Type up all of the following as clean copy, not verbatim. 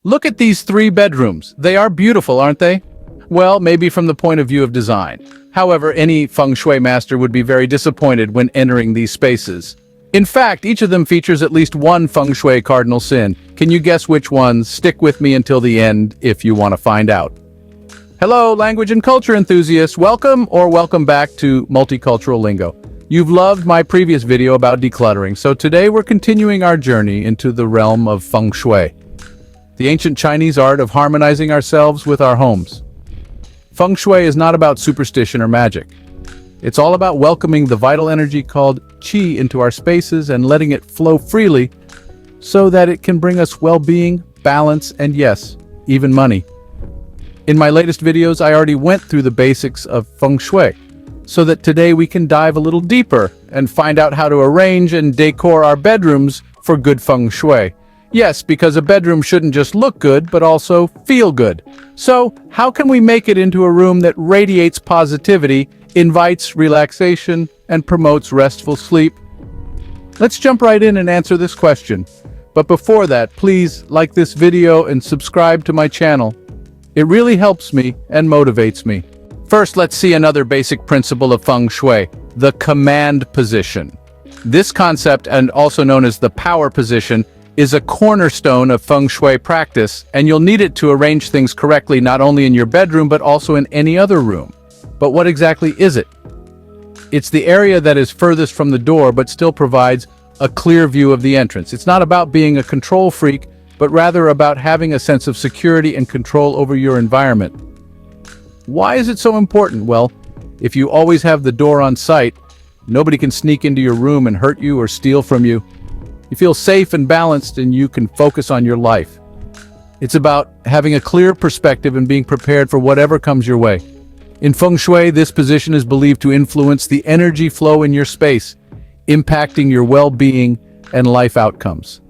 Look at these three bedrooms. They are beautiful, aren't they? Well, maybe from the point of view of design. However, any Feng Shui master would be very disappointed when entering these spaces. In fact, each of them features at least one Feng Shui cardinal sin. Can you guess which ones? Stick with me until the end if you want to find out. Hello, language and culture enthusiasts. Welcome or welcome back to Multicultural Lingo. You've loved my previous video about decluttering, so today we're continuing our journey into the realm of Feng Shui, the ancient Chinese art of harmonizing ourselves with our homes. Feng Shui is not about superstition or magic. It's all about welcoming the vital energy called qi into our spaces and letting it flow freely so that it can bring us well-being, balance, and yes, even money. In my latest videos, I already went through the basics of Feng Shui, so that today we can dive a little deeper and find out how to arrange and decor our bedrooms for good Feng Shui. Yes, because a bedroom shouldn't just look good, but also feel good. So, how can we make it into a room that radiates positivity, invites relaxation, and promotes restful sleep? Let's jump right in and answer this question. But before that, please like this video and subscribe to my channel. It really helps me and motivates me. First, let's see another basic principle of Feng Shui, the command position. This concept, and also known as the power position, is a cornerstone of Feng Shui practice, and you'll need it to arrange things correctly not only in your bedroom but also in any other room. But what exactly is it? It's the area that is furthest from the door but still provides a clear view of the entrance. It's not about being a control freak, but rather about having a sense of security and control over your environment. Why is it so important? Well, if you always have the door on site, nobody can sneak into your room and hurt you or steal from you. You feel safe and balanced, and you can focus on your life. It's about having a clear perspective and being prepared for whatever comes your way. In Feng Shui, this position is believed to influence the energy flow in your space, impacting your well-being and life outcomes.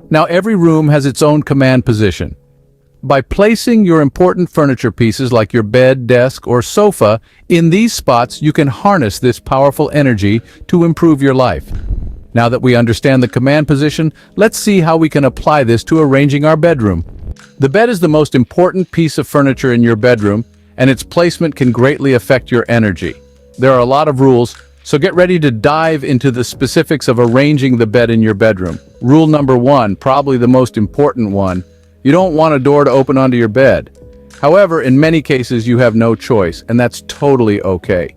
Now, every room has its own command position. By placing your important furniture pieces like your bed, desk, or sofa in these spots, you can harness this powerful energy to improve your life. Now that we understand the command position, let's see how we can apply this to arranging our bedroom. The bed is the most important piece of furniture in your bedroom, and its placement can greatly affect your energy. There are a lot of rules, so get ready to dive into the specifics of arranging the bed in your bedroom. Rule number 1, probably the most important one: you don't want a door to open onto your bed. However, in many cases you have no choice, and that's totally okay.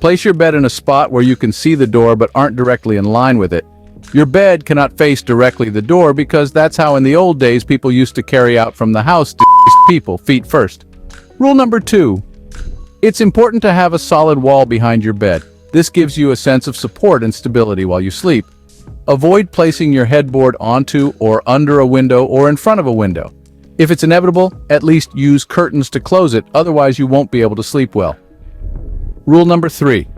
Place your bed in a spot where you can see the door but aren't directly in line with it. Your bed cannot face directly the door because that's how in the old days people used to carry out from the house to people, feet first. Rule number 2. It's important to have a solid wall behind your bed. This gives you a sense of support and stability while you sleep. Avoid placing your headboard onto or under a window or in front of a window. If it's inevitable, at least use curtains to close it, otherwise you won't be able to sleep well. Rule number 3.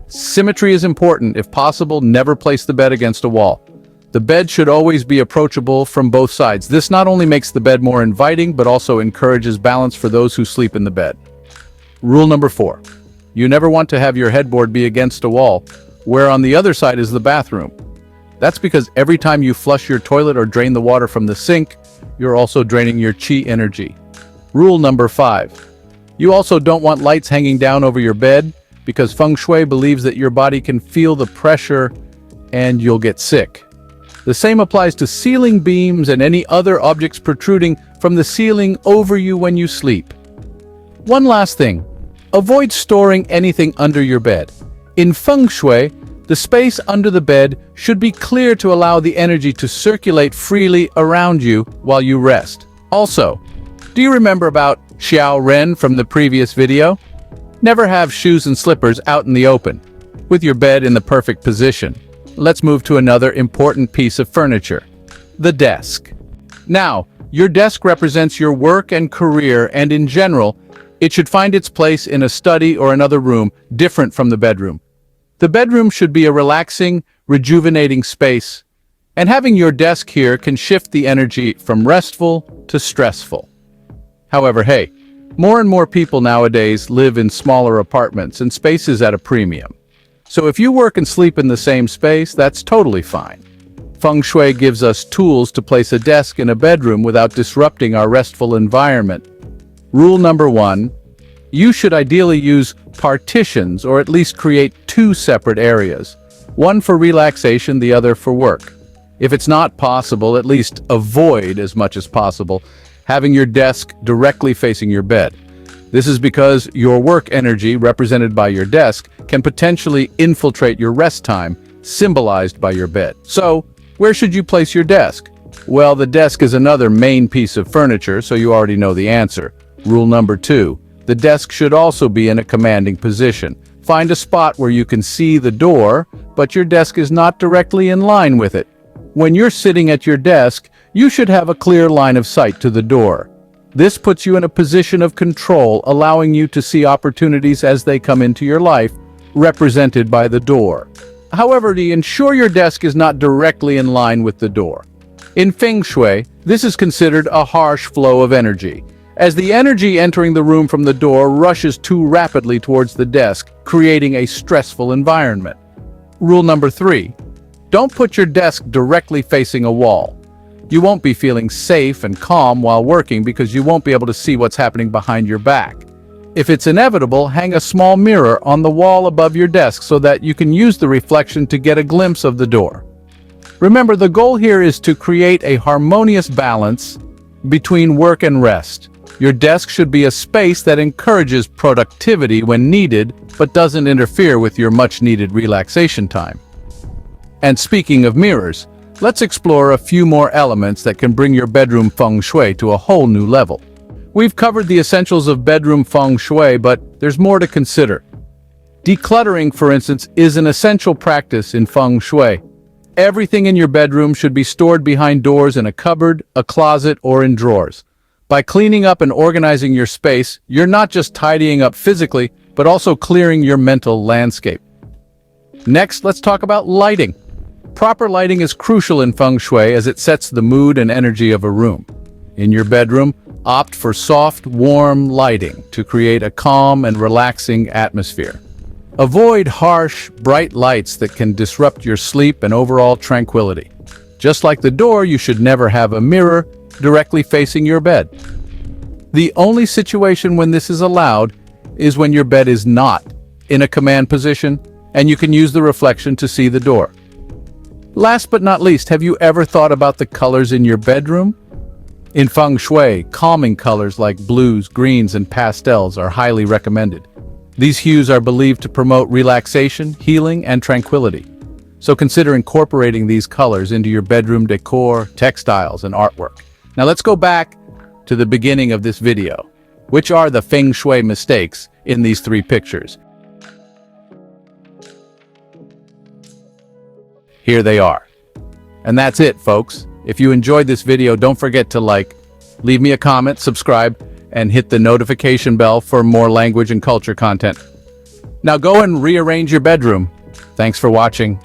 Symmetry is important. If possible, never place the bed against a wall. The bed should always be approachable from both sides. This not only makes the bed more inviting, but also encourages balance for those who sleep in the bed. Rule number 4. You never want to have your headboard be against a wall, where on the other side is the bathroom. That's because every time you flush your toilet or drain the water from the sink, you're also draining your qi energy. Rule number 5. You also don't want lights hanging down over your bed, because Feng Shui believes that your body can feel the pressure and you'll get sick. The same applies to ceiling beams and any other objects protruding from the ceiling over you when you sleep. One last thing. Avoid storing anything under your bed. In Feng Shui, the space under the bed should be clear to allow the energy to circulate freely around you while you rest. Also, do you remember about Xiao Ren from the previous video? Never have shoes and slippers out in the open, with your bed in the perfect position. Let's move to another important piece of furniture: the desk. Now, your desk represents your work and career, and in general, it should find its place in a study or another room different from the bedroom. The bedroom should be a relaxing, rejuvenating space, and having your desk here can shift the energy from restful to stressful. However, hey, more and more people nowadays live in smaller apartments and space is at a premium. So if you work and sleep in the same space, that's totally fine. Feng Shui gives us tools to place a desk in a bedroom without disrupting our restful environment. Rule number 1. You should ideally use partitions or at least create 2 separate areas. One for relaxation, the other for work. If it's not possible, at least avoid as much as possible having your desk directly facing your bed. This is because your work energy, represented by your desk, can potentially infiltrate your rest time, symbolized by your bed. So, where should you place your desk? Well, the desk is another main piece of furniture, so you already know the answer. Rule number 2. The desk should also be in a commanding position. Find a spot where you can see the door, but your desk is not directly in line with it. When you're sitting at your desk, you should have a clear line of sight to the door. This puts you in a position of control, allowing you to see opportunities as they come into your life, represented by the door. However, to ensure your desk is not directly in line with the door. In Feng Shui, this is considered a harsh flow of energy, as the energy entering the room from the door rushes too rapidly towards the desk, creating a stressful environment. Rule number 3. Don't put your desk directly facing a wall. You won't be feeling safe and calm while working because you won't be able to see what's happening behind your back. If it's inevitable, hang a small mirror on the wall above your desk so that you can use the reflection to get a glimpse of the door. Remember, the goal here is to create a harmonious balance between work and rest. Your desk should be a space that encourages productivity when needed, but doesn't interfere with your much-needed relaxation time. And speaking of mirrors, let's explore a few more elements that can bring your bedroom Feng Shui to a whole new level. We've covered the essentials of bedroom Feng Shui, but there's more to consider. Decluttering, for instance, is an essential practice in Feng Shui. Everything in your bedroom should be stored behind doors in a cupboard, a closet, or in drawers. By cleaning up and organizing your space, you're not just tidying up physically, but also clearing your mental landscape. Next, let's talk about lighting. Proper lighting is crucial in Feng Shui as it sets the mood and energy of a room. In your bedroom, opt for soft, warm lighting to create a calm and relaxing atmosphere. Avoid harsh, bright lights that can disrupt your sleep and overall tranquility. Just like the door, you should never have a mirror directly facing your bed. The only situation when this is allowed is when your bed is not in a command position and you can use the reflection to see the door. Last but not least, have you ever thought about the colors in your bedroom? In Feng Shui, calming colors like blues, greens, and pastels are highly recommended. These hues are believed to promote relaxation, healing, and tranquility. So consider incorporating these colors into your bedroom decor, textiles, and artwork. Now let's go back to the beginning of this video. Which are the Feng Shui mistakes in these 3 pictures? Here they are. And that's it, folks. If you enjoyed this video, don't forget to leave me a comment, subscribe, and hit the notification bell for more language and culture content. Now go and rearrange your bedroom. Thanks for watching.